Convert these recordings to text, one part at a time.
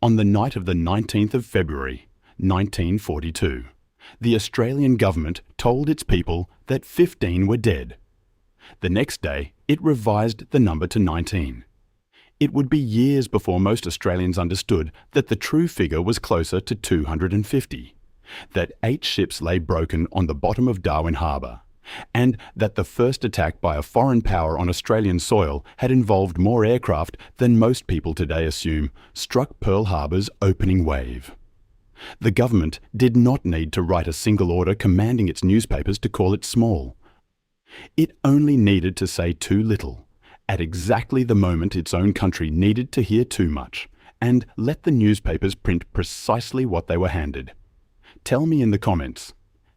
On the night of the 19th of February, 1942, the Australian government told its people that 15 were dead. The next day, it revised the number to 19. It would be years before most Australians understood that the true figure was closer to 250, that 8 ships lay broken on the bottom of Darwin harbour, and that the first attack by a foreign power on Australian soil had involved more aircraft than most people today assume struck Pearl Harbour's opening wave. The government did not need to write a single order commanding its newspapers to call it small. It only needed to say too little, at exactly the moment its own country needed to hear too much, and let the newspapers print precisely what they were handed. Tell me in the comments,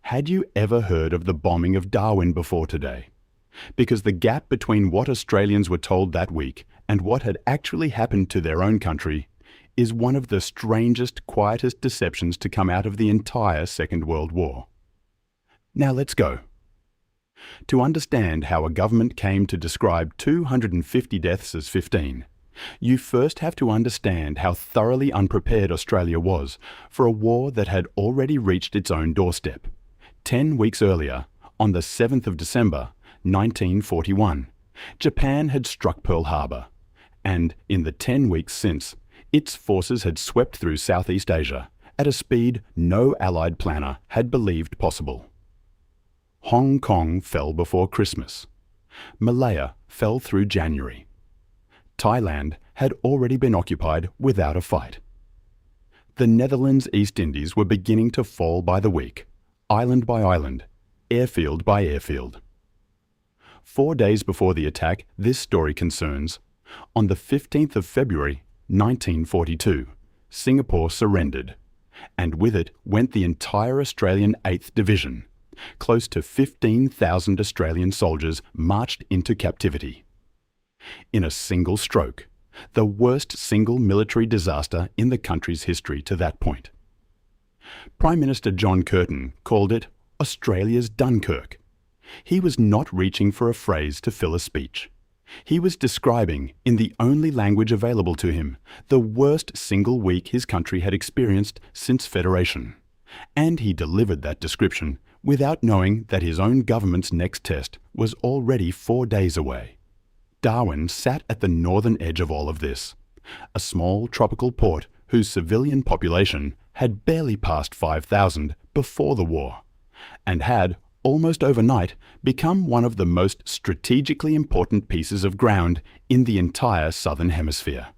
had you ever heard of the bombing of Darwin before today? Because the gap between what Australians were told that week and what had actually happened to their own country is one of the strangest, quietest deceptions to come out of the entire Second World War. Now let's go. To understand how a government came to describe 250 deaths as 15, you first have to understand how thoroughly unprepared Australia was for a war that had already reached its own doorstep. 10 weeks earlier, on the 7th of December, 1941, Japan had struck Pearl Harbour, and in the 10 weeks since, its forces had swept through Southeast Asia at a speed no Allied planner had believed possible. Hong Kong fell before Christmas. Malaya fell through January. Thailand had already been occupied without a fight. The Netherlands East Indies were beginning to fall by the week, island by island, airfield by airfield. 4 days before the attack this story concerns, on the 15th of February, 1942, Singapore surrendered, and with it went the entire Australian 8th Division. Close to 15,000 Australian soldiers marched into captivity. In a single stroke, the worst single military disaster in the country's history to that point. Prime Minister John Curtin called it Australia's Dunkirk. He was not reaching for a phrase to fill a speech. He was describing, in the only language available to him, the worst single week his country had experienced since Federation. And he delivered that description without knowing that his own government's next test was already 4 days away. Darwin sat at the northern edge of all of this, a small tropical port whose civilian population had barely passed 5,000 before the war, and had, almost overnight, become one of the most strategically important pieces of ground in the entire southern hemisphere.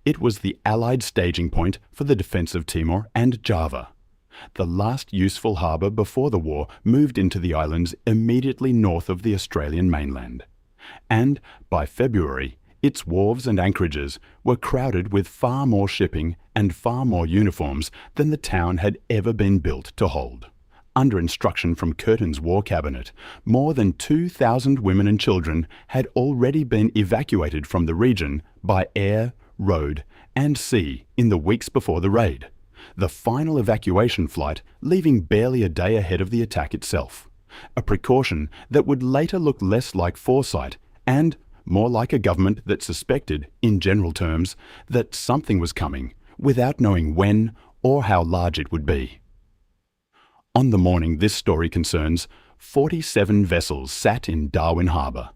It was the Allied staging point for the defence of Timor and Java. The last useful harbour before the war moved into the islands immediately north of the Australian mainland. And by February, its wharves and anchorages were crowded with far more shipping and far more uniforms than the town had ever been built to hold. Under instruction from Curtin's War Cabinet, more than 2,000 women and children had already been evacuated from the region by air, road, and sea in the weeks before the raid. The final evacuation flight leaving barely a day ahead of the attack itself, a precaution that would later look less like foresight and more like a government that suspected, in general terms, that something was coming without knowing when or how large it would be. On the morning this story concerns, 47 vessels sat in Darwin harbour,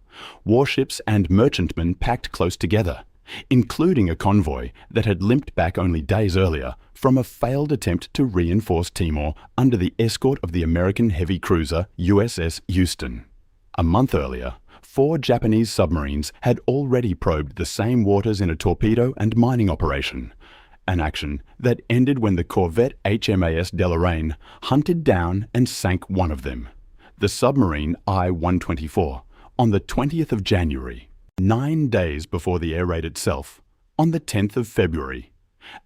warships and merchantmen packed close together, including a convoy that had limped back only days earlier from a failed attempt to reinforce Timor under the escort of the American heavy cruiser USS Houston. A month earlier, 4 Japanese submarines had already probed the same waters in a torpedo and mining operation, an action that ended when the corvette HMAS Deloraine hunted down and sank one of them, the submarine I-124, on the 20th of January. 9 days before the air raid itself, on the 10th of February,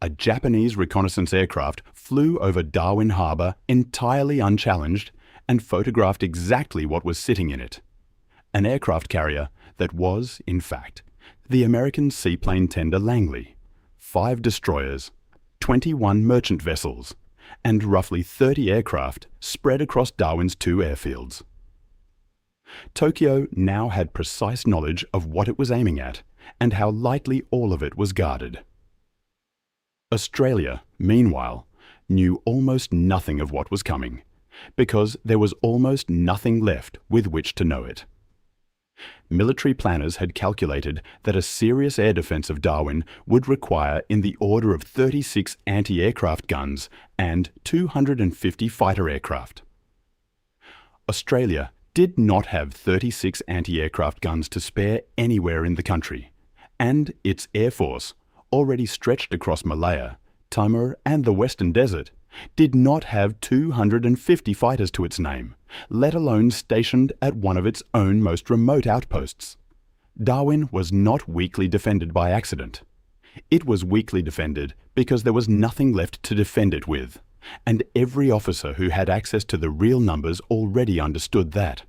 a Japanese reconnaissance aircraft flew over Darwin harbour entirely unchallenged and photographed exactly what was sitting in it. An aircraft carrier that was, in fact, the American seaplane tender Langley, 5 destroyers, 21 merchant vessels, and roughly 30 aircraft spread across Darwin's 2 airfields. Tokyo now had precise knowledge of what it was aiming at and how lightly all of it was guarded. Australia, meanwhile, knew almost nothing of what was coming, because there was almost nothing left with which to know it. Military planners had calculated that a serious air defence of Darwin would require in the order of 36 anti-aircraft guns and 250 fighter aircraft. Australia did not have 36 anti-aircraft guns to spare anywhere in the country, and its air force, already stretched across Malaya, Timor and the Western Desert, did not have 250 fighters to its name, let alone stationed at one of its own most remote outposts. Darwin was not weakly defended by accident. It was weakly defended because there was nothing left to defend it with, and every officer who had access to the real numbers already understood that.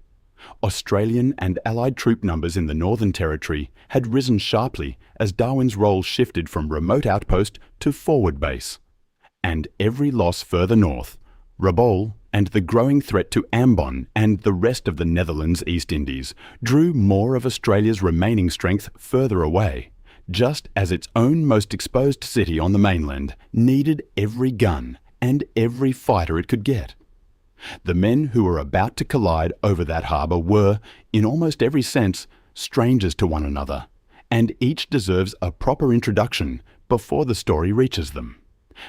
Australian and Allied troop numbers in the Northern Territory had risen sharply as Darwin's role shifted from remote outpost to forward base. And every loss further north, Rabaul and the growing threat to Ambon and the rest of the Netherlands East Indies, drew more of Australia's remaining strength further away, just as its own most exposed city on the mainland needed every gun and every fighter it could get. The men who were about to collide over that harbour were, in almost every sense, strangers to one another, and each deserves a proper introduction before the story reaches them.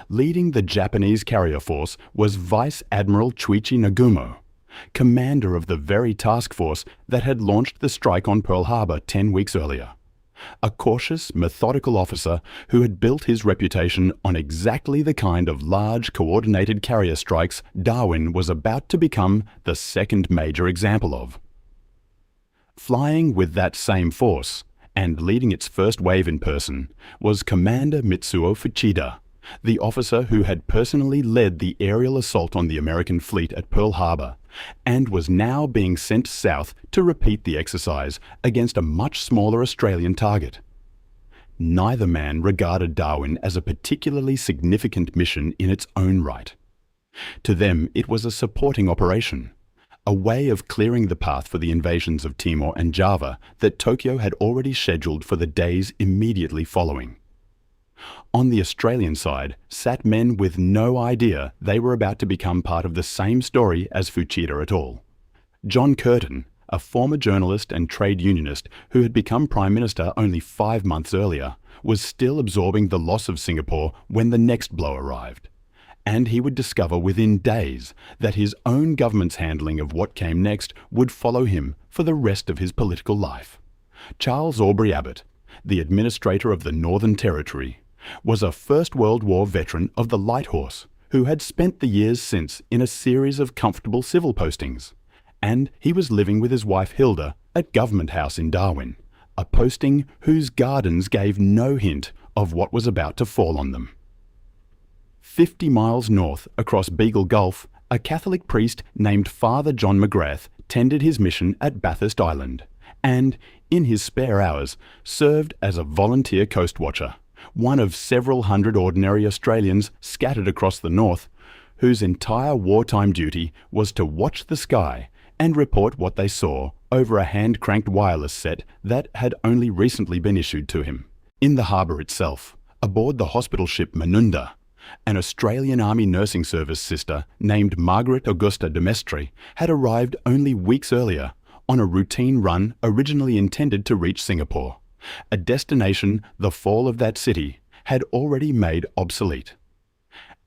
Leading the Japanese carrier force was Vice Admiral Chuichi Nagumo, commander of the very task force that had launched the strike on Pearl Harbor 10 weeks earlier. A cautious, methodical officer who had built his reputation on exactly the kind of large, coordinated carrier strikes Darwin was about to become the second major example of. Flying with that same force, and leading its first wave in person, was Commander Mitsuo Fuchida, the officer who had personally led the aerial assault on the American fleet at Pearl Harbor, and was now being sent south to repeat the exercise against a much smaller Australian target. Neither man regarded Darwin as a particularly significant mission in its own right. To them, it was a supporting operation, a way of clearing the path for the invasions of Timor and Java that Tokyo had already scheduled for the days immediately following. On the Australian side sat men with no idea they were about to become part of the same story as Fuchida at all. John Curtin, a former journalist and trade unionist who had become Prime Minister only 5 months earlier, was still absorbing the loss of Singapore when the next blow arrived. And he would discover within days that his own government's handling of what came next would follow him for the rest of his political life. Charles Aubrey Abbott, the administrator of the Northern Territory, was a First World War veteran of the Light Horse who had spent the years since in a series of comfortable civil postings, and he was living with his wife Hilda at Government House in Darwin, a posting whose gardens gave no hint of what was about to fall on them. 50 miles north across Beagle Gulf, a Catholic priest named Father John McGrath tended his mission at Bathurst Island, and, in his spare hours, served as a volunteer coastwatcher, one of several hundred ordinary Australians scattered across the north, whose entire wartime duty was to watch the sky and report what they saw over a hand-cranked wireless set that had only recently been issued to him. In the harbour itself, aboard the hospital ship Manunda, an Australian Army Nursing Service sister named Margaret Augusta de Mestre had arrived only weeks earlier on a routine run originally intended to reach Singapore, a destination the fall of that city had already made obsolete.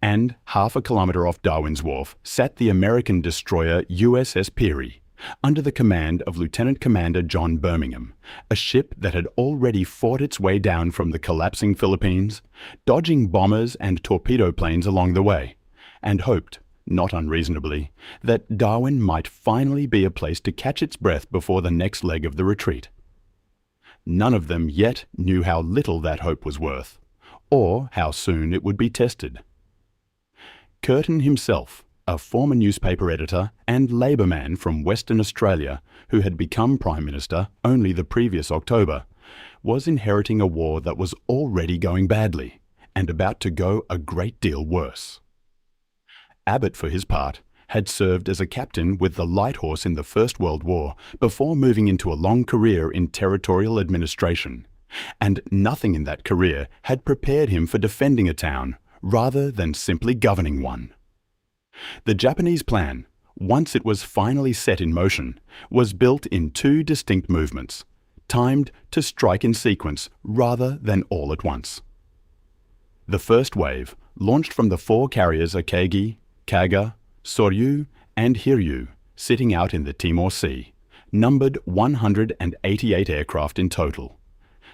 And half a kilometre off Darwin's Wharf sat the American destroyer USS Peary, under the command of Lieutenant Commander John Birmingham, a ship that had already fought its way down from the collapsing Philippines, dodging bombers and torpedo planes along the way, and hoped, not unreasonably, that Darwin might finally be a place to catch its breath before the next leg of the retreat. None of them yet knew how little that hope was worth, or how soon it would be tested. Curtin himself, a former newspaper editor and Labour man from Western Australia who had become Prime Minister only the previous October, was inheriting a war that was already going badly and about to go a great deal worse. Abbott, for his part, had served as a captain with the Light Horse in the First World War before moving into a long career in territorial administration, And nothing in that career had prepared him for defending a town rather than simply governing one. The Japanese plan, once it was finally set in motion, was built in two distinct movements, timed to strike in sequence rather than all at once. The first wave, launched from the four carriers Akagi, Kaga, Soryu, and Hiryu, sitting out in the Timor Sea, numbered 188 aircraft in total,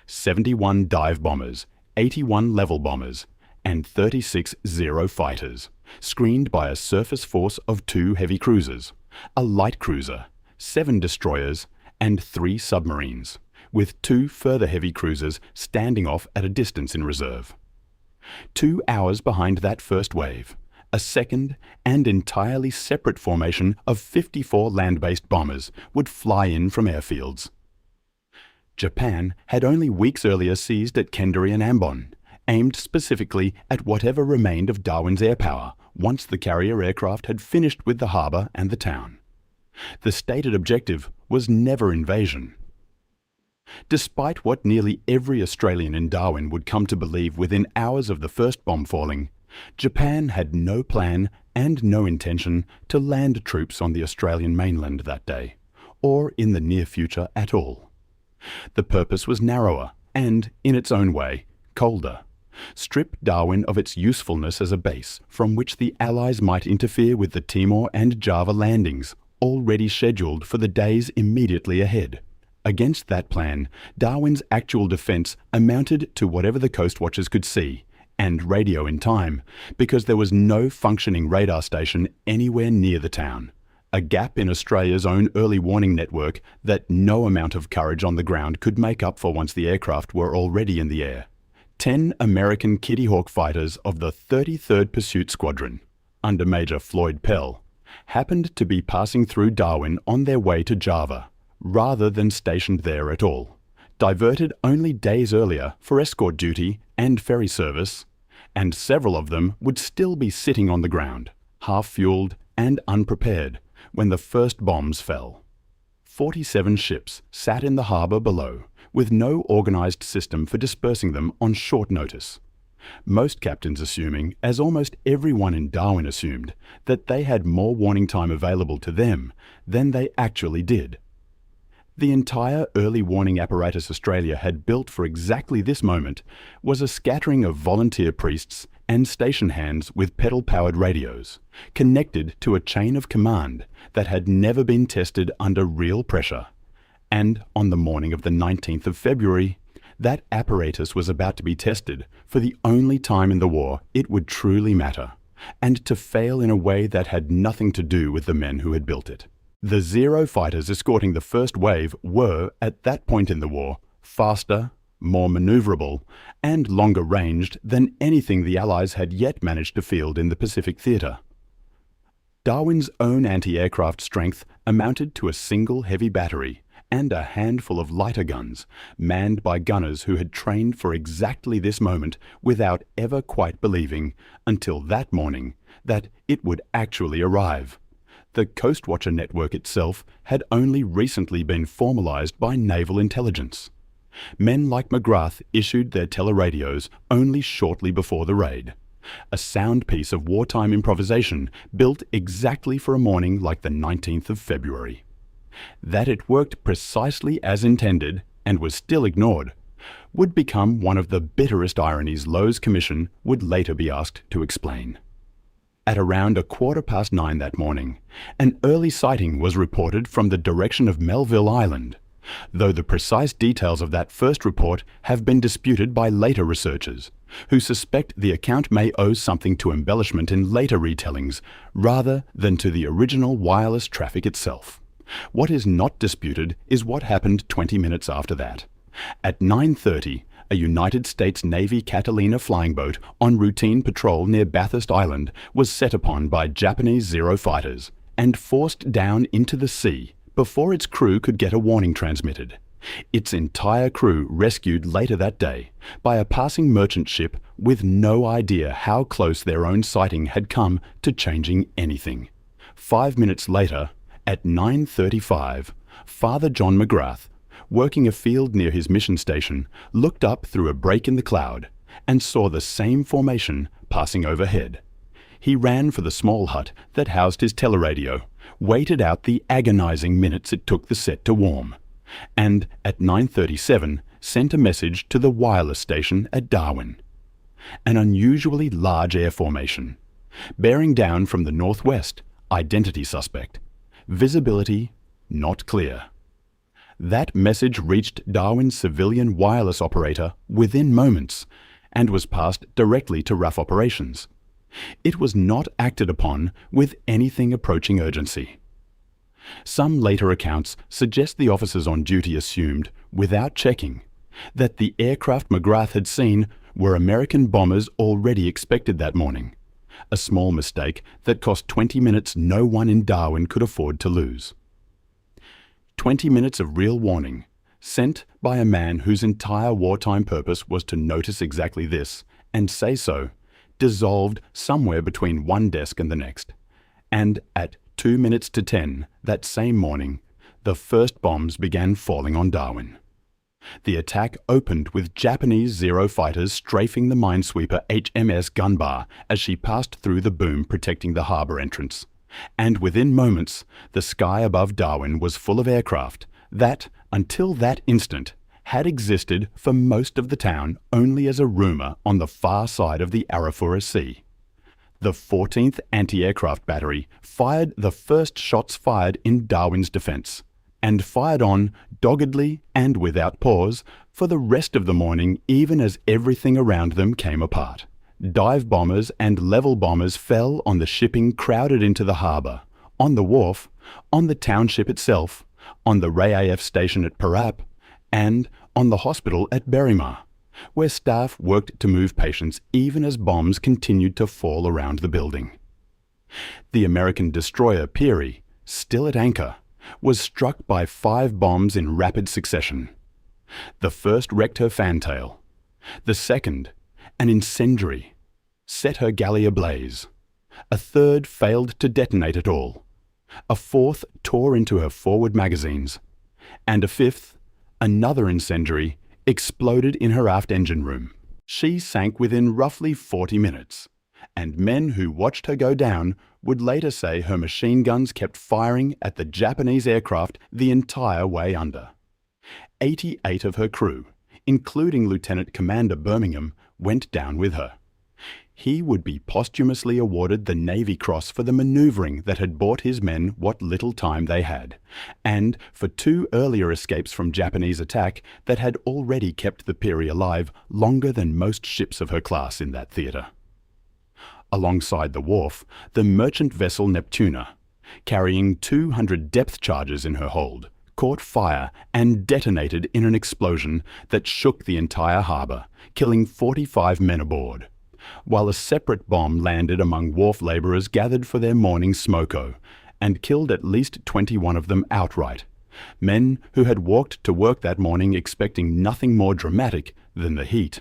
71 dive bombers, 81 level bombers, and 36 Zero fighters, screened by a surface force of 2 heavy cruisers, a light cruiser, 7 destroyers, and 3 submarines, with 2 further heavy cruisers standing off at a distance in reserve. 2 hours behind that first wave, a second and entirely separate formation of 54 land-based bombers would fly in from airfields. Japan had only weeks earlier seized at Kendari and Ambon, aimed specifically at whatever remained of Darwin's air power once the carrier aircraft had finished with the harbour and the town. The stated objective was never invasion. Despite what nearly every Australian in Darwin would come to believe within hours of the first bomb falling, Japan had no plan and no intention to land troops on the Australian mainland that day, or in the near future at all. The purpose was narrower and, in its own way, colder. Strip Darwin of its usefulness as a base from which the Allies might interfere with the Timor and Java landings, already scheduled for the days immediately ahead. Against that plan, Darwin's actual defence amounted to whatever the coastwatchers could see, and radio in time, because there was no functioning radar station anywhere near the town, a gap in Australia's own early warning network that no amount of courage on the ground could make up for once the aircraft were already in the air. 10 American Kitty Hawk fighters of the 33rd Pursuit Squadron, under Major Floyd Pell, happened to be passing through Darwin on their way to Java, rather than stationed there at all, diverted only days earlier for escort duty and ferry service, and several of them would still be sitting on the ground, half-fueled and unprepared, when the first bombs fell. 47 ships sat in the harbour below, with no organised system for dispersing them on short notice. Most captains assuming, as almost everyone in Darwin assumed, that they had more warning time available to them than they actually did. The entire early warning apparatus Australia had built for exactly this moment was a scattering of volunteer priests and station hands with pedal-powered radios, connected to a chain of command that had never been tested under real pressure. And on the morning of the 19th of February, that apparatus was about to be tested for the only time in the war it would truly matter, and to fail in a way that had nothing to do with the men who had built it. The Zero fighters escorting the first wave were, at that point in the war, faster, more manoeuvrable, and longer ranged than anything the Allies had yet managed to field in the Pacific theatre. Darwin's own anti-aircraft strength amounted to a single heavy battery and a handful of lighter guns, manned by gunners who had trained for exactly this moment without ever quite believing, until that morning, that it would actually arrive. The coastwatcher network itself had only recently been formalised by naval intelligence. Men like McGrath issued their teleradios only shortly before the raid, a sound piece of wartime improvisation built exactly for a morning like the 19th of February. That it worked precisely as intended, and was still ignored, would become one of the bitterest ironies Lowe's Commission would later be asked to explain. At around 9:15 that morning, an early sighting was reported from the direction of Melville Island, though the precise details of that first report have been disputed by later researchers, who suspect the account may owe something to embellishment in later retellings rather than to the original wireless traffic itself. What is not disputed is what happened 20 minutes after that. At 9:30, a United States Navy Catalina flying boat on routine patrol near Bathurst Island was set upon by Japanese Zero fighters and forced down into the sea before its crew could get a warning transmitted. Its entire crew rescued later that day by a passing merchant ship with no idea how close their own sighting had come to changing anything. 5 minutes later, at 9:35, Father John McGrath working a field near his mission station, looked up through a break in the cloud and saw the same formation passing overhead. He ran for the small hut that housed his teleradio, waited out the agonizing minutes it took the set to warm, and at 9:37 sent a message to the wireless station at Darwin. An unusually large air formation, bearing down from the northwest, identity suspect. Visibility not clear. That message reached Darwin's civilian wireless operator within moments and was passed directly to RAAF Operations. It was not acted upon with anything approaching urgency. Some later accounts suggest the officers on duty assumed, without checking, that the aircraft McGrath had seen were American bombers already expected that morning, a small mistake that cost 20 minutes no one in Darwin could afford to lose. 20 minutes of real warning, sent by a man whose entire wartime purpose was to notice exactly this and say so, dissolved somewhere between one desk and the next. And at 2 minutes to 10 that same morning, the first bombs began falling on Darwin. The attack opened with Japanese Zero fighters strafing the minesweeper HMS Gunbar as she passed through the boom protecting the harbour entrance. And within moments, the sky above Darwin was full of aircraft that, until that instant, had existed for most of the town only as a rumour on the far side of the Arafura Sea. The 14th Anti-Aircraft Battery fired the first shots fired in Darwin's defence, and fired on doggedly and without pause for the rest of the morning, even as everything around them came apart. Dive bombers and level bombers fell on the shipping crowded into the harbour, on the wharf, on the township itself, on the RAAF station at Parap, and on the hospital at Berrima, where staff worked to move patients even as bombs continued to fall around the building. The American destroyer Peary, still at anchor, was struck by 5 bombs in rapid succession. The first wrecked her fantail. The second, an incendiary, set her galley ablaze. A third failed to detonate at all. A fourth tore into her forward magazines. And a fifth, another incendiary, exploded in her aft engine room. She sank within roughly 40 minutes, and men who watched her go down would later say her machine guns kept firing at the Japanese aircraft the entire way under. 88 of her crew, including Lieutenant Commander Birmingham, went down with her. He would be posthumously awarded the Navy Cross for the manoeuvring that had bought his men what little time they had, and for 2 earlier escapes from Japanese attack that had already kept the Peary alive longer than most ships of her class in that theatre. Alongside the wharf, the merchant vessel Neptuna, carrying 200 depth charges in her hold, caught fire and detonated in an explosion that shook the entire harbour, killing 45 men aboard, while a separate bomb landed among wharf labourers gathered for their morning smoko and killed at least 21 of them outright, men who had walked to work that morning expecting nothing more dramatic than the heat.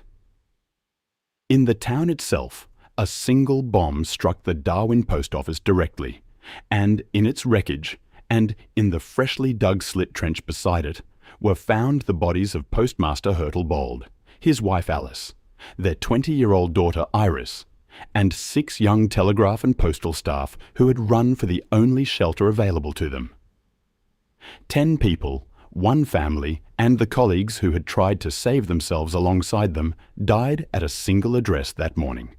In the town itself, a single bomb struck the Darwin post office directly, and in its wreckage, and in the freshly dug slit trench beside it, were found the bodies of Postmaster Hurtle Bold, his wife Alice, their 20-year-old daughter Iris, and 6 young telegraph and postal staff who had run for the only shelter available to them. 10 people, 1 family, and the colleagues who had tried to save themselves alongside them died at a single address that morning.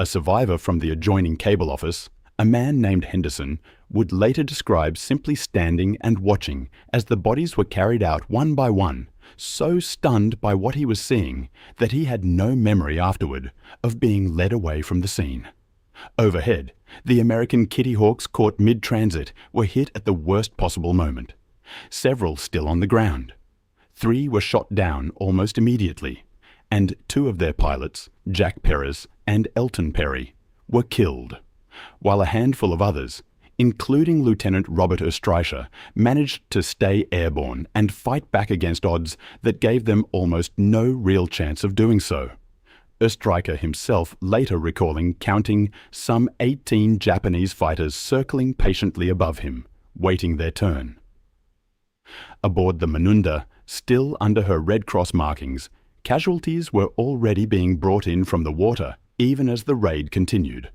A survivor from the adjoining cable office, a man named Henderson, would later describe simply standing and watching as the bodies were carried out one by one, so stunned by what he was seeing that he had no memory afterward of being led away from the scene. Overhead, the American Kitty Hawks caught mid-transit were hit at the worst possible moment, several still on the ground. 3 were shot down almost immediately, and 2 of their pilots, Jack Perez and Elton Perry, were killed, while a handful of others, including Lieutenant Robert Ostreicher, managed to stay airborne and fight back against odds that gave them almost no real chance of doing so. Ostreicher himself later recalling counting some 18 Japanese fighters circling patiently above him, waiting their turn. Aboard the Manunda, still under her Red Cross markings, casualties were already being brought in from the water even as the raid continued.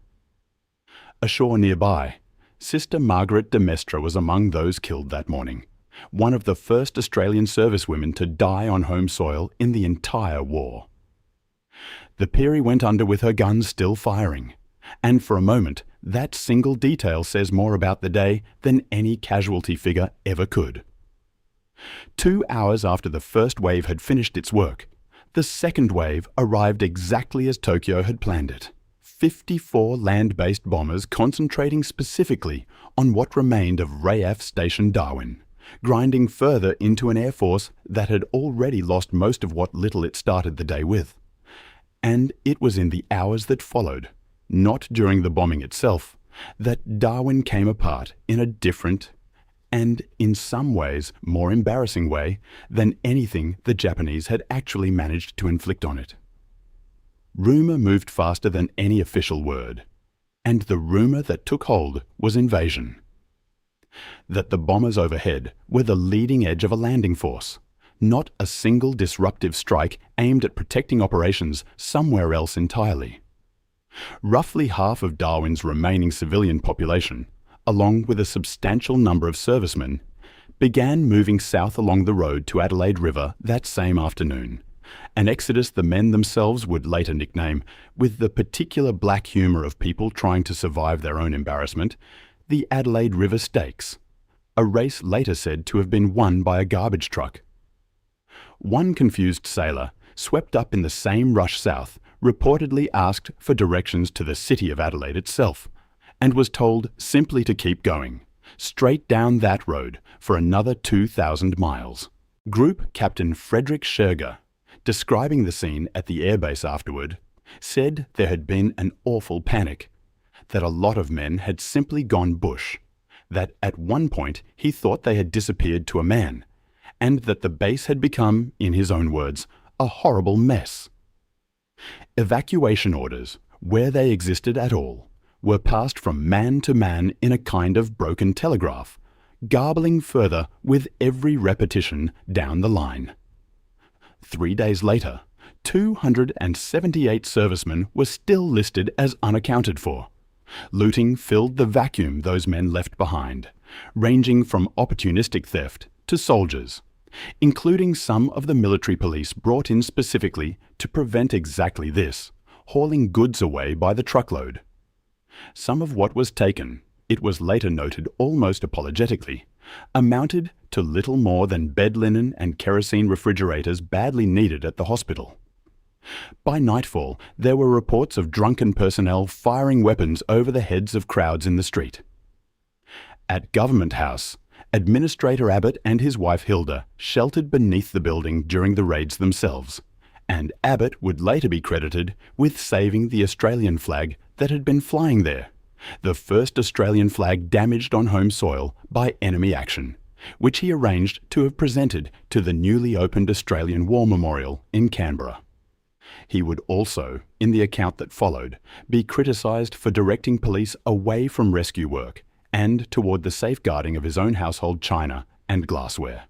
Ashore nearby, Sister Margaret de Mestre was among those killed that morning, one of the first Australian servicewomen to die on home soil in the entire war. The Peary went under with her guns still firing, and for a moment that single detail says more about the day than any casualty figure ever could. 2 hours after the first wave had finished its work, the second wave arrived exactly as Tokyo had planned it. 54 land-based bombers concentrating specifically on what remained of RAAF Station Darwin, grinding further into an air force that had already lost most of what little it started the day with. And it was in the hours that followed, not during the bombing itself, that Darwin came apart in a different and, in some ways, more embarrassing way than anything the Japanese had actually managed to inflict on it. Rumour moved faster than any official word, and the rumour that took hold was invasion. That the bombers overhead were the leading edge of a landing force, not a single disruptive strike aimed at protecting operations somewhere else entirely. Roughly half of Darwin's remaining civilian population, along with a substantial number of servicemen, began moving south along the road to Adelaide River that same afternoon, an exodus the men themselves would later nickname, with the particular black humour of people trying to survive their own embarrassment, the Adelaide River Stakes, a race later said to have been won by a garbage truck. One confused sailor, swept up in the same rush south, reportedly asked for directions to the city of Adelaide itself, and was told simply to keep going, straight down that road for another 2,000 miles. Group Captain Frederick Scherger, describing the scene at the airbase afterward, said there had been an awful panic, that a lot of men had simply gone bush, that at one point he thought they had disappeared to a man, and that the base had become, in his own words, a horrible mess. Evacuation orders, where they existed at all, were passed from man to man in a kind of broken telegraph, garbling further with every repetition down the line. 3 days later, 278 servicemen were still listed as unaccounted for. Looting filled the vacuum those men left behind, ranging from opportunistic theft to soldiers, including some of the military police brought in specifically to prevent exactly this, hauling goods away by the truckload. Some of what was taken, it was later noted almost apologetically, amounted to little more than bed linen and kerosene refrigerators badly needed at the hospital. By nightfall, there were reports of drunken personnel firing weapons over the heads of crowds in the street. At Government House, Administrator Abbott and his wife Hilda sheltered beneath the building during the raids themselves, and Abbott would later be credited with saving the Australian flag that had been flying there, the first Australian flag damaged on home soil by enemy action, which he arranged to have presented to the newly opened Australian War Memorial in Canberra. He would also, in the account that followed, be criticised for directing police away from rescue work and toward the safeguarding of his own household china and glassware,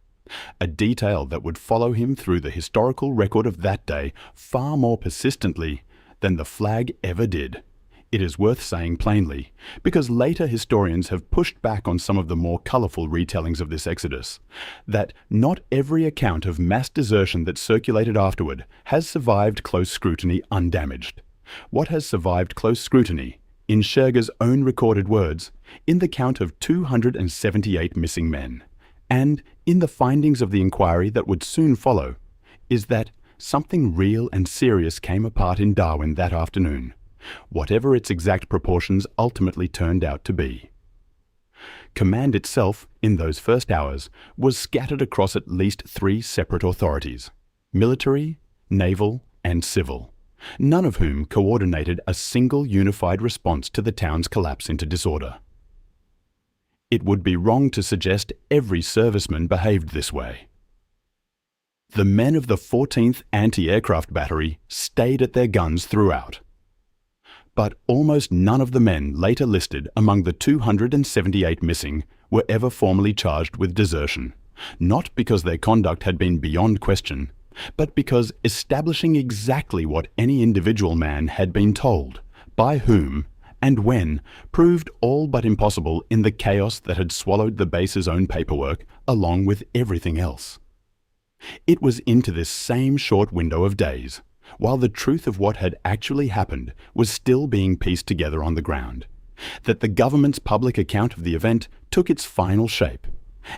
a detail that would follow him through the historical record of that day far more persistently than the flag ever did. It is worth saying plainly, because later historians have pushed back on some of the more colourful retellings of this exodus, that not every account of mass desertion that circulated afterward has survived close scrutiny undamaged. What has survived close scrutiny, in Scherger's own recorded words, in the count of 278 missing men, and in the findings of the inquiry that would soon follow, is that something real and serious came apart in Darwin that afternoon, whatever its exact proportions ultimately turned out to be. Command itself, in those first hours, was scattered across at least 3 separate authorities: military, naval, and civil, none of whom coordinated a single unified response to the town's collapse into disorder. It would be wrong to suggest every serviceman behaved this way. The men of the 14th Anti-Aircraft Battery stayed at their guns throughout. But almost none of the men later listed among the 278 missing were ever formally charged with desertion, not because their conduct had been beyond question, but because establishing exactly what any individual man had been told, by whom, and when, proved all but impossible in the chaos that had swallowed the base's own paperwork along with everything else. It was into this same short window of days, while the truth of what had actually happened was still being pieced together on the ground, that the government's public account of the event took its final shape.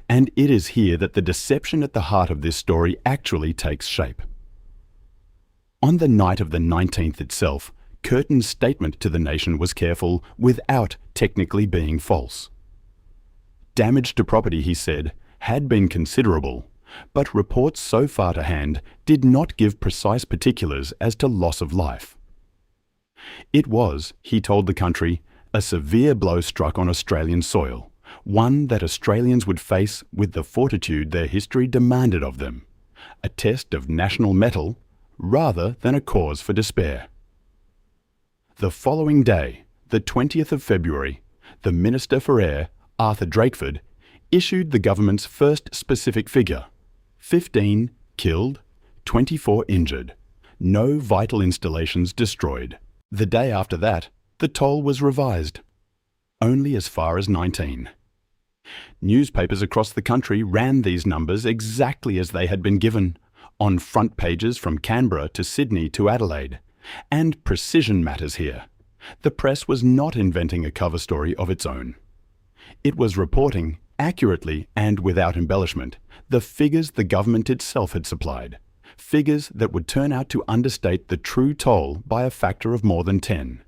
And it is here that the deception at the heart of this story actually takes shape. On the night of the 19th itself, Curtin's statement to the nation was careful without technically being false. Damage to property, he said, had been considerable, but reports so far to hand did not give precise particulars as to loss of life. It was, he told the country, a severe blow struck on Australian soil, one that Australians would face with the fortitude their history demanded of them, a test of national mettle rather than a cause for despair. The following day, the 20th of February, the Minister for Air, Arthur Drakeford, issued the government's first specific figure: 15 killed, 24 injured, no vital installations destroyed. The day after that, the toll was revised, only as far as 19. Newspapers across the country ran these numbers exactly as they had been given, on front pages from Canberra to Sydney to Adelaide. And precision matters here. The press was not inventing a cover story of its own. It was reporting, accurately and without embellishment, the figures the government itself had supplied, figures that would turn out to understate the true toll by a factor of more than 10.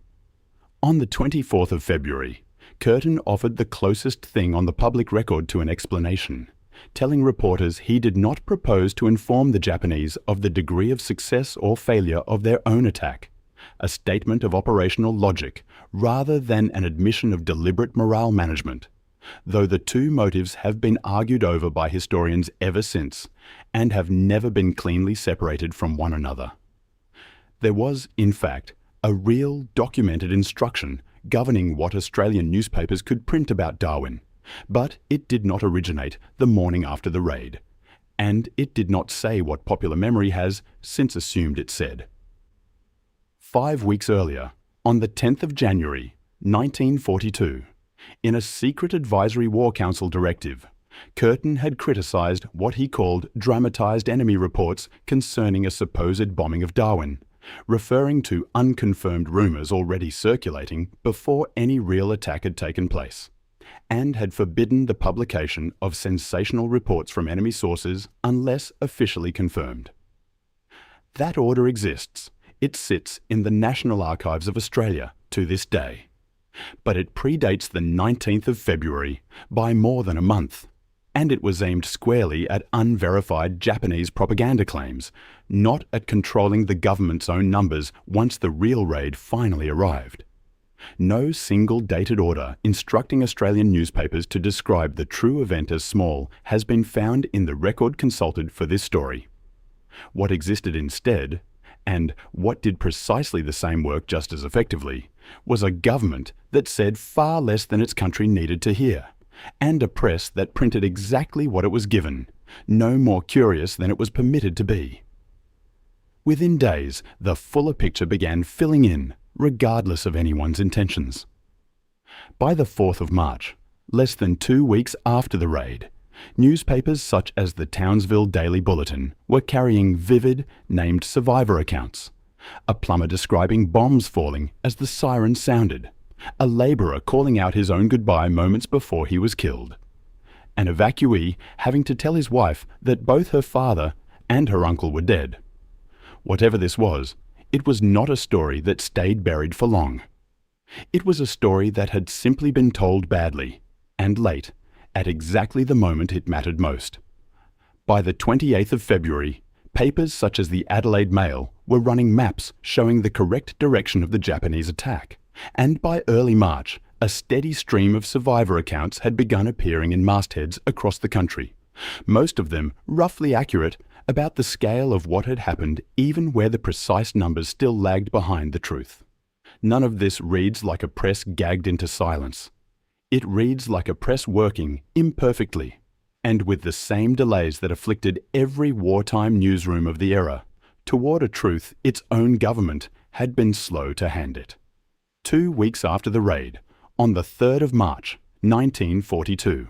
On the 24th of February, Curtin offered the closest thing on the public record to an explanation, telling reporters he did not propose to inform the Japanese of the degree of success or failure of their own attack, a statement of operational logic rather than an admission of deliberate morale management, though the two motives have been argued over by historians ever since and have never been cleanly separated from one another. There was, in fact, a real documented instruction governing what Australian newspapers could print about Darwin, but it did not originate the morning after the raid, and it did not say what popular memory has since assumed it said. 5 weeks earlier, on the 10th of January, 1942, in a secret advisory War Council directive, Curtin had criticised what he called dramatised enemy reports concerning a supposed bombing of Darwin, referring to unconfirmed rumours already circulating before any real attack had taken place, and had forbidden the publication of sensational reports from enemy sources unless officially confirmed. That order exists. It sits in the National Archives of Australia to this day. But it predates the 19th of February by more than a month, and it was aimed squarely at unverified Japanese propaganda claims, not at controlling the government's own numbers once the real raid finally arrived. No single dated order instructing Australian newspapers to describe the true event as small has been found in the record consulted for this story. What existed instead, and what did precisely the same work just as effectively, was a government that said far less than its country needed to hear, and a press that printed exactly what it was given, no more curious than it was permitted to be. Within days, the fuller picture began filling in, regardless of anyone's intentions. By the 4th of March, less than 2 weeks after the raid, newspapers such as the Townsville Daily Bulletin were carrying vivid, named survivor accounts. A plumber describing bombs falling as the siren sounded, a labourer calling out his own goodbye moments before he was killed, an evacuee having to tell his wife that both her father and her uncle were dead. Whatever this was, it was not a story that stayed buried for long. It was a story that had simply been told badly, and late, at exactly the moment it mattered most. By the 28th of February, papers such as the Adelaide Mail were running maps showing the correct direction of the Japanese attack, and by early March, a steady stream of survivor accounts had begun appearing in mastheads across the country, most of them roughly accurate about the scale of what had happened, even where the precise numbers still lagged behind the truth. None of this reads like a press gagged into silence. It reads like a press working, imperfectly, And with the same delays that afflicted every wartime newsroom of the era, toward a truth its own government had been slow to hand it. 2 weeks after the raid, on the 3rd of March, 1942,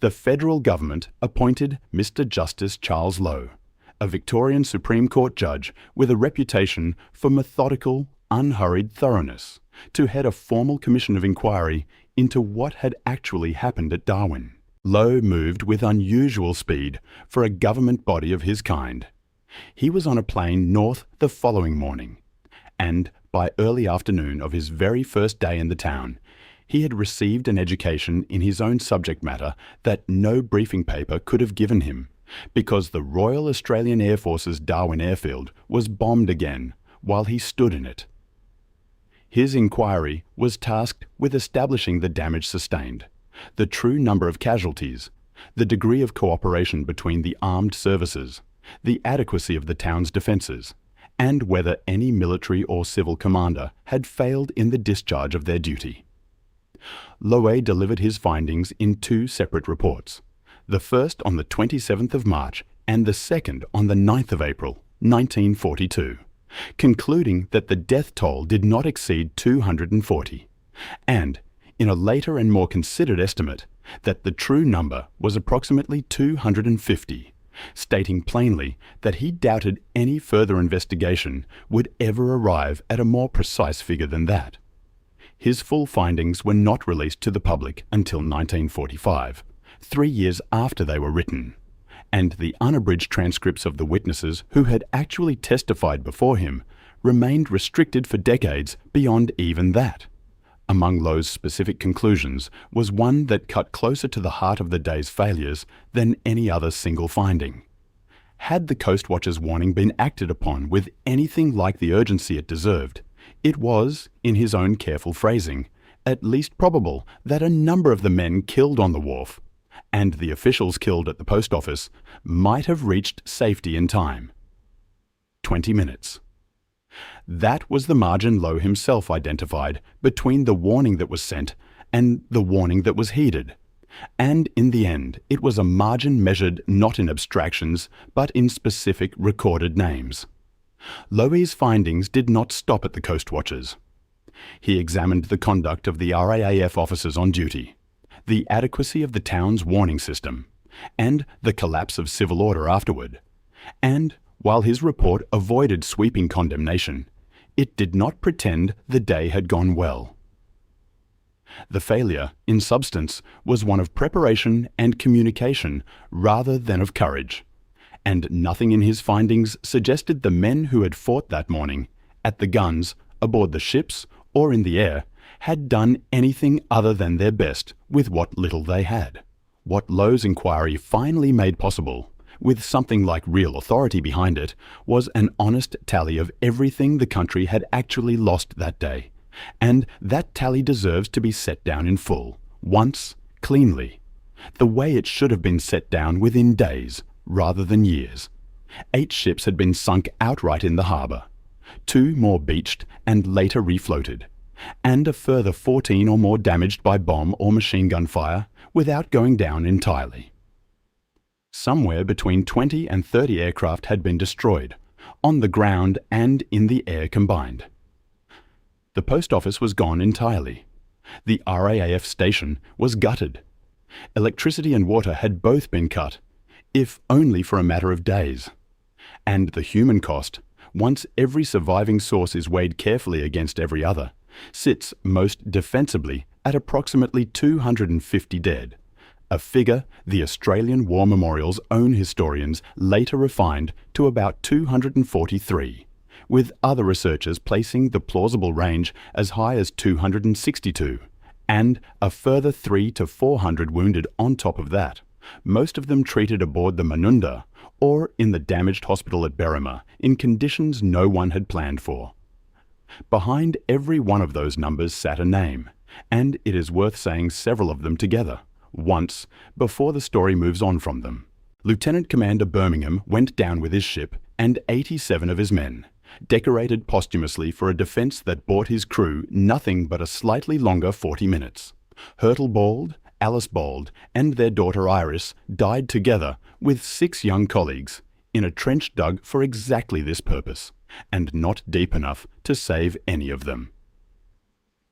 the federal government appointed Mr. Justice Charles Lowe, a Victorian Supreme Court judge with a reputation for methodical, unhurried thoroughness, to head a formal commission of inquiry into what had actually happened at Darwin. Lowe moved with unusual speed for a government body of his kind. He was on a plane north the following morning, and by early afternoon of his very first day in the town, he had received an education in his own subject matter that no briefing paper could have given him, because the Royal Australian Air Force's Darwin airfield was bombed again while he stood in it. His inquiry was tasked with establishing the damage sustained, the true number of casualties, the degree of cooperation between the armed services, the adequacy of the town's defences, and whether any military or civil commander had failed in the discharge of their duty. Lowe delivered his findings in 2 separate reports, the first on the 27th of March and the second on the 9th of April, 1942, concluding that the death toll did not exceed 240, and, in a later and more considered estimate, that the true number was approximately 250, stating plainly that he doubted any further investigation would ever arrive at a more precise figure than that. His full findings were not released to the public until 1945, 3 years after they were written, and the unabridged transcripts of the witnesses who had actually testified before him remained restricted for decades beyond even that. Among Lowe's specific conclusions was one that cut closer to the heart of the day's failures than any other single finding. Had the coastwatcher's warning been acted upon with anything like the urgency it deserved, it was, in his own careful phrasing, at least probable that a number of the men killed on the wharf, and the officials killed at the post office, might have reached safety in time. 20 minutes. That was the margin Lowe himself identified between the warning that was sent and the warning that was heeded. And in the end, it was a margin measured not in abstractions, but in specific recorded names. Lowe's findings did not stop at the coastwatchers. He examined the conduct of the RAAF officers on duty, the adequacy of the town's warning system, and the collapse of civil order afterward. And, while his report avoided sweeping condemnation, it did not pretend the day had gone well. The failure, in substance, was one of preparation and communication rather than of courage, and nothing in his findings suggested the men who had fought that morning, at the guns, aboard the ships, or in the air, had done anything other than their best with what little they had. What Lowe's inquiry finally made possible, with something like real authority behind it, was an honest tally of everything the country had actually lost that day, and that tally deserves to be set down in full, once, cleanly, the way it should have been set down within days, rather than years. 8 ships had been sunk outright in the harbour, 2 more beached and later refloated, and a further 14 or more damaged by bomb or machine gun fire without going down entirely. Somewhere between 20 and 30 aircraft had been destroyed, on the ground and in the air combined. The post office was gone entirely. The RAAF station was gutted. Electricity and water had both been cut, if only for a matter of days. And the human cost, once every surviving source is weighed carefully against every other, sits most defensibly at approximately 250 dead, a figure the Australian War Memorial's own historians later refined to about 243, with other researchers placing the plausible range as high as 262, and a further 300 to 400 wounded on top of that, most of them treated aboard the Manunda or in the damaged hospital at Berrima in conditions no one had planned for. Behind every one of those numbers sat a name, and it is worth saying several of them together, once, before the story moves on from them. Lieutenant Commander Birmingham went down with his ship and 87 of his men, decorated posthumously for a defence that bought his crew nothing but a slightly longer 40 minutes. Hurtle-balled Alice Bold and their daughter Iris died together with 6 young colleagues in a trench dug for exactly this purpose, and not deep enough to save any of them.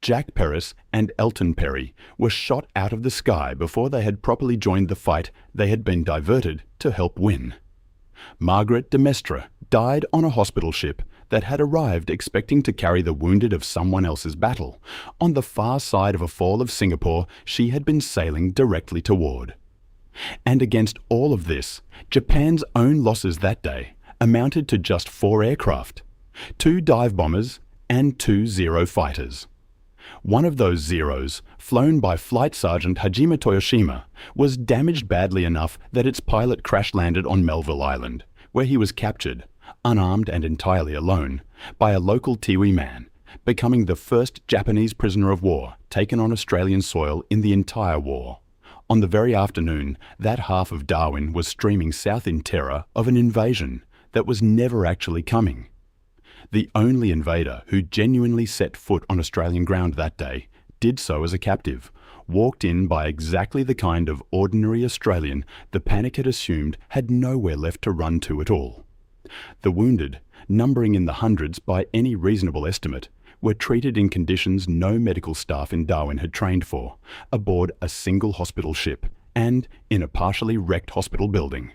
Jack Perris and Elton Perry were shot out of the sky before they had properly joined the fight they had been diverted to help win. Margaret de Mestre died on a hospital ship that had arrived expecting to carry the wounded of someone else's battle on the far side of a fall of Singapore she had been sailing directly toward. And against all of this, Japan's own losses that day amounted to just 4 aircraft, 2 dive bombers and 2 Zero fighters. One of those Zeros, flown by Flight Sergeant Hajime Toyoshima, was damaged badly enough that its pilot crash-landed on Melville Island, where he was captured, unarmed and entirely alone, by a local Tiwi man, becoming the first Japanese prisoner of war taken on Australian soil in the entire war. On the very afternoon, that half of Darwin was streaming south in terror of an invasion that was never actually coming. The only invader who genuinely set foot on Australian ground that day did so as a captive, walked in by exactly the kind of ordinary Australian the panic had assumed had nowhere left to run to at all. The wounded, numbering in the hundreds by any reasonable estimate, were treated in conditions no medical staff in Darwin had trained for, aboard a single hospital ship and in a partially wrecked hospital building.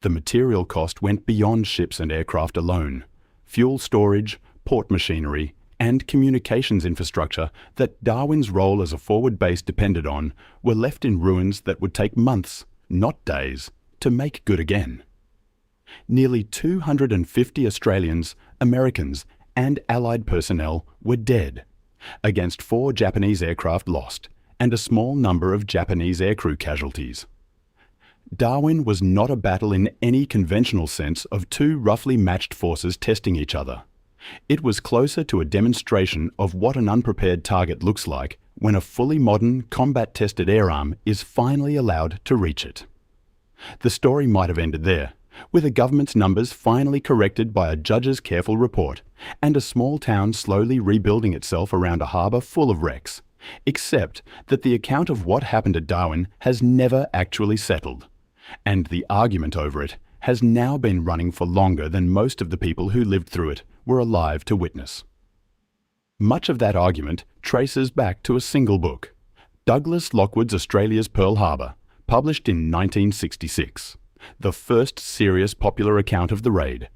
The material cost went beyond ships and aircraft alone. Fuel storage, port machinery, and communications infrastructure that Darwin's role as a forward base depended on were left in ruins that would take months, not days, to make good again. Nearly 250 Australians, Americans, and Allied personnel were dead, against 4 Japanese aircraft lost, and a small number of Japanese aircrew casualties. Darwin was not a battle in any conventional sense of 2 roughly matched forces testing each other. It was closer to a demonstration of what an unprepared target looks like when a fully modern, combat-tested air arm is finally allowed to reach it. The story might have ended there, with a government's numbers finally corrected by a judge's careful report, and a small town slowly rebuilding itself around a harbour full of wrecks, except that the account of what happened at Darwin has never actually settled, and the argument over it has now been running for longer than most of the people who lived through it were alive to witness. Much of that argument traces back to a single book, Douglas Lockwood's Australia's Pearl Harbor, published in 1966, the first serious popular account of the raid,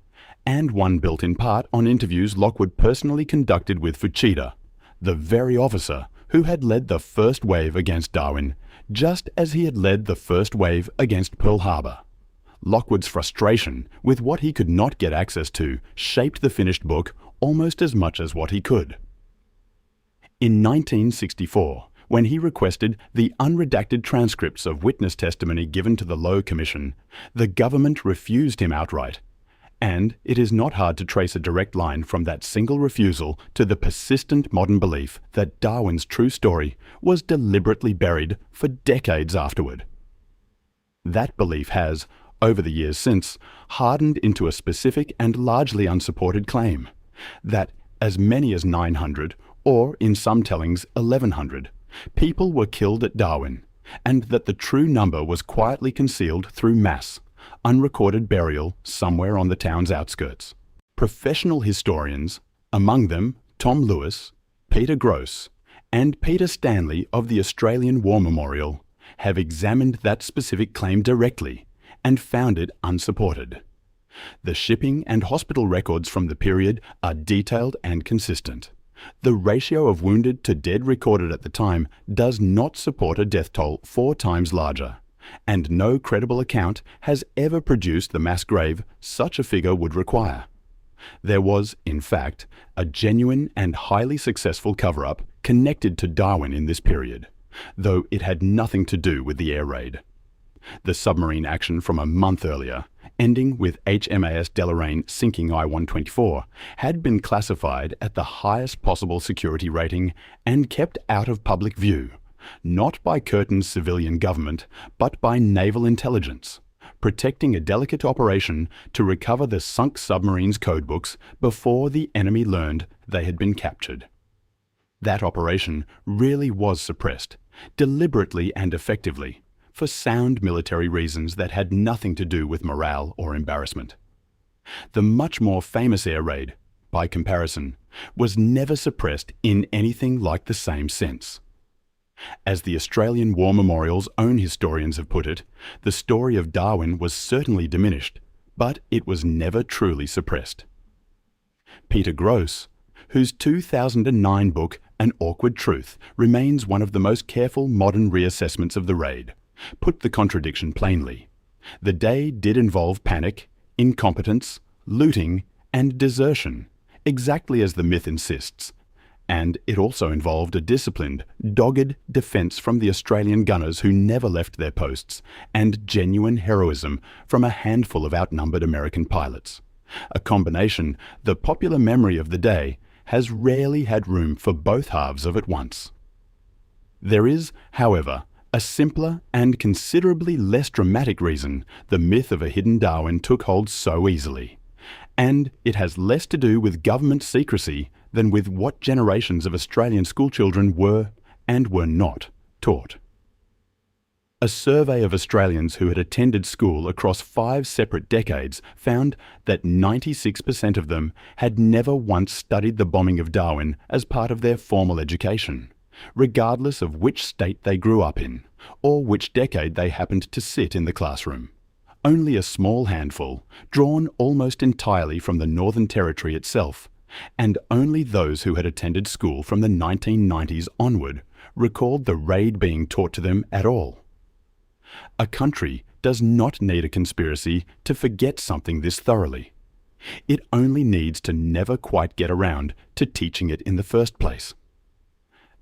and one built in part on interviews Lockwood personally conducted with Fuchida, the very officer who had led the first wave against Darwin, just as he had led the first wave against Pearl Harbor. Lockwood's frustration with what he could not get access to shaped the finished book almost as much as what he could. In 1964, when he requested the unredacted transcripts of witness testimony given to the Lowe Commission, the government refused him outright. And it is not hard to trace a direct line from that single refusal to the persistent modern belief that Darwin's true story was deliberately buried for decades afterward. That belief has, over the years since, hardened into a specific and largely unsupported claim that as many as 900, or in some tellings 1,100, people were killed at Darwin, and that the true number was quietly concealed through mass, unrecorded burial somewhere on the town's outskirts. Professional historians, among them Tom Lewis, Peter Gross, and Peter Stanley of the Australian War Memorial, have examined that specific claim directly and found it unsupported. The shipping and hospital records from the period are detailed and consistent. The ratio of wounded to dead recorded at the time does not support a death toll 4 times larger, and no credible account has ever produced the mass grave such a figure would require. There was, in fact, a genuine and highly successful cover-up connected to Darwin in this period, though it had nothing to do with the air raid. The submarine action from a month earlier, ending with HMAS Deloraine sinking I-124, had been classified at the highest possible security rating and kept out of public view, not by Curtin's civilian government, but by naval intelligence, protecting a delicate operation to recover the sunk submarine's codebooks before the enemy learned they had been captured. That operation really was suppressed deliberately and effectively, for sound military reasons that had nothing to do with morale or embarrassment. The much more famous air raid, by comparison, was never suppressed in anything like the same sense. As the Australian War Memorial's own historians have put it, the story of Darwin was certainly diminished, but it was never truly suppressed. Peter Gross, whose 2009 book An Awkward Truth remains one of the most careful modern reassessments of the raid, put the contradiction plainly. The day did involve panic, incompetence, looting, and desertion, exactly as the myth insists, and it also involved a disciplined, dogged defence from the Australian gunners who never left their posts, and genuine heroism from a handful of outnumbered American pilots. A combination the popular memory of the day has rarely had room for both halves of at once. There is, however, a simpler and considerably less dramatic reason the myth of a hidden Darwin took hold so easily, and it has less to do with government secrecy than with what generations of Australian schoolchildren were and were not taught. A survey of Australians who had attended school across 5 separate decades found that 96% of them had never once studied the bombing of Darwin as part of their formal education, regardless of which state they grew up in, or which decade they happened to sit in the classroom. Only a small handful, drawn almost entirely from the Northern Territory itself, and only those who had attended school from the 1990s onward, recalled the raid being taught to them at all. A country does not need a conspiracy to forget something this thoroughly. It only needs to never quite get around to teaching it in the first place.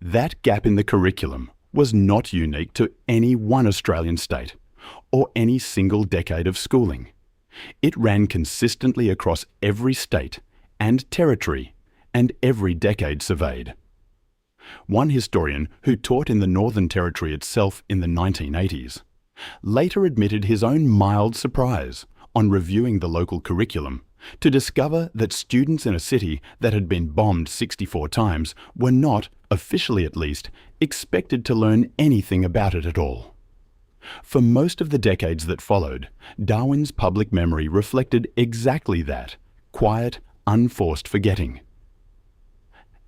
That gap in the curriculum was not unique to any one Australian state, or any single decade of schooling. It ran consistently across every state and territory and every decade surveyed. One historian who taught in the Northern Territory itself in the 1980s later admitted his own mild surprise on reviewing the local curriculum to discover that students in a city that had been bombed 64 times were not, officially at least, expected to learn anything about it at all. For most of the decades that followed, Darwin's public memory reflected exactly that, quiet, unforced forgetting.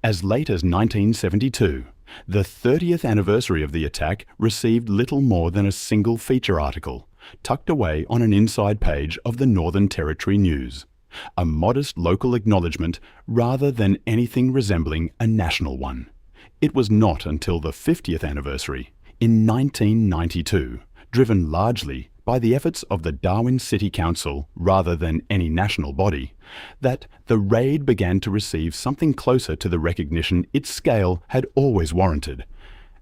As late as 1972, the 30th anniversary of the attack received little more than a single feature article, tucked away on an inside page of the Northern Territory News, a modest local acknowledgement rather than anything resembling a national one. It was not until the 50th anniversary, in 1992, driven largely by the efforts of the Darwin City Council rather than any national body, that the raid began to receive something closer to the recognition its scale had always warranted,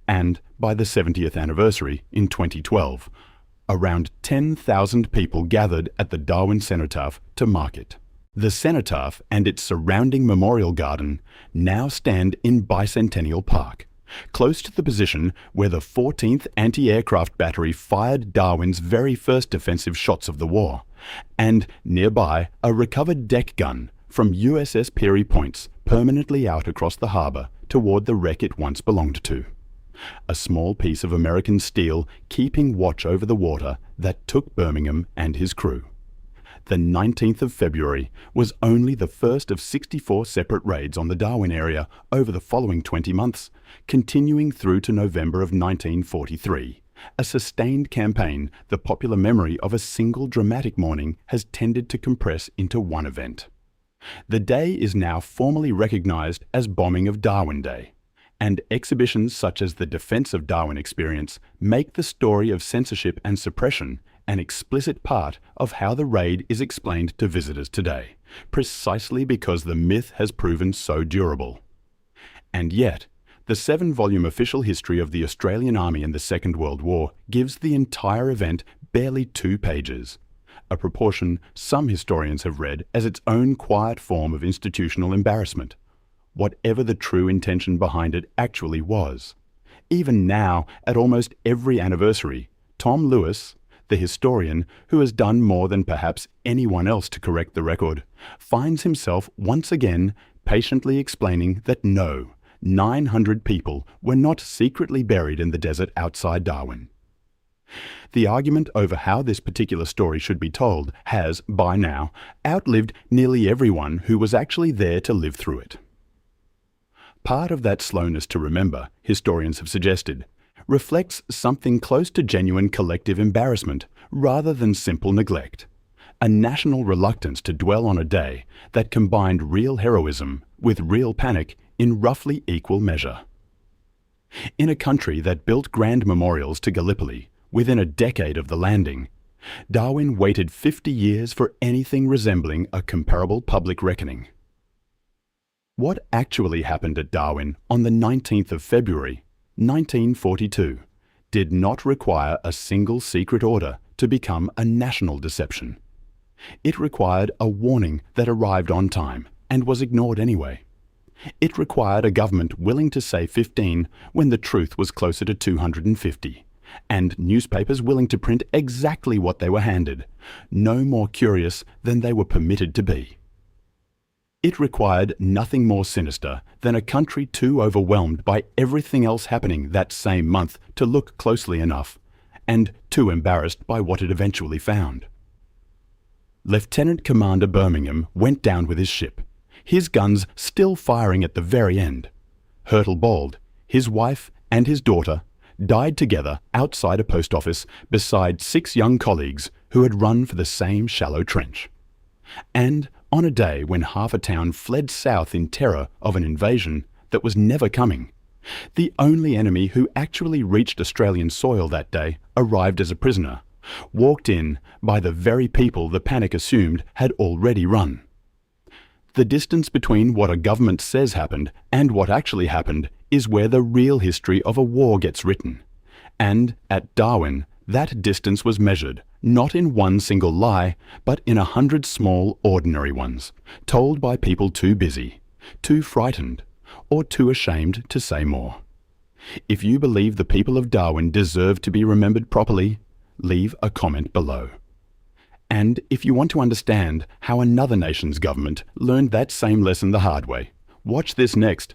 and by the 70th anniversary in 2012, around 10,000 people gathered at the Darwin Cenotaph to mark it. The cenotaph and its surrounding memorial garden now stand in Bicentennial Park, close to the position where the 14th Anti-Aircraft Battery fired Darwin's very first defensive shots of the war, and nearby a recovered deck gun from USS Peary Points permanently out across the harbour toward the wreck it once belonged to. A small piece of American steel keeping watch over the water that took Birmingham and his crew. The 19th of February was only the first of 64 separate raids on the Darwin area over the following 20 months, continuing through to November of 1943, a sustained campaign the popular memory of a single dramatic morning has tended to compress into one event. The day is now formally recognised as Bombing of Darwin Day, and exhibitions such as the Defence of Darwin experience make the story of censorship and suppression an explicit part of how the raid is explained to visitors today, precisely because the myth has proven so durable. And yet, the 7-volume official history of the Australian Army in the Second World War gives the entire event barely 2 pages, a proportion some historians have read as its own quiet form of institutional embarrassment, whatever the true intention behind it actually was. Even now, at almost every anniversary, Tom Lewis, the historian who has done more than perhaps anyone else to correct the record, finds himself once again patiently explaining that no, 900 people were not secretly buried in the desert outside Darwin. The argument over how this particular story should be told has, by now, outlived nearly everyone who was actually there to live through it. Part of that slowness to remember, historians have suggested, reflects something close to genuine collective embarrassment rather than simple neglect, a national reluctance to dwell on a day that combined real heroism with real panic in roughly equal measure. In a country that built grand memorials to Gallipoli within a decade of the landing, Darwin waited 50 years for anything resembling a comparable public reckoning. What actually happened at Darwin on the 19th of February, 1942, did not require a single secret order to become a national deception. It required a warning that arrived on time and was ignored anyway. It required a government willing to say 15 when the truth was closer to 250. And newspapers willing to print exactly what they were handed, no more curious than they were permitted to be. It required nothing more sinister than a country too overwhelmed by everything else happening that same month to look closely enough, and too embarrassed by what it eventually found. Lieutenant Commander Birmingham went down with his ship, his guns still firing at the very end. Hurtle Bald, his wife and his daughter died together outside a post office beside 6 young colleagues who had run for the same shallow trench. And on a day when half a town fled south in terror of an invasion that was never coming, the only enemy who actually reached Australian soil that day arrived as a prisoner, walked in by the very people the panic assumed had already run. The distance between what a government says happened and what actually happened is where the real history of a war gets written. And at Darwin, that distance was measured not in one single lie, but in 100 small, ordinary ones, told by people too busy, too frightened, or too ashamed to say more. If you believe the people of Darwin deserve to be remembered properly, leave a comment below. And if you want to understand how another nation's government learned that same lesson the hard way, watch this next.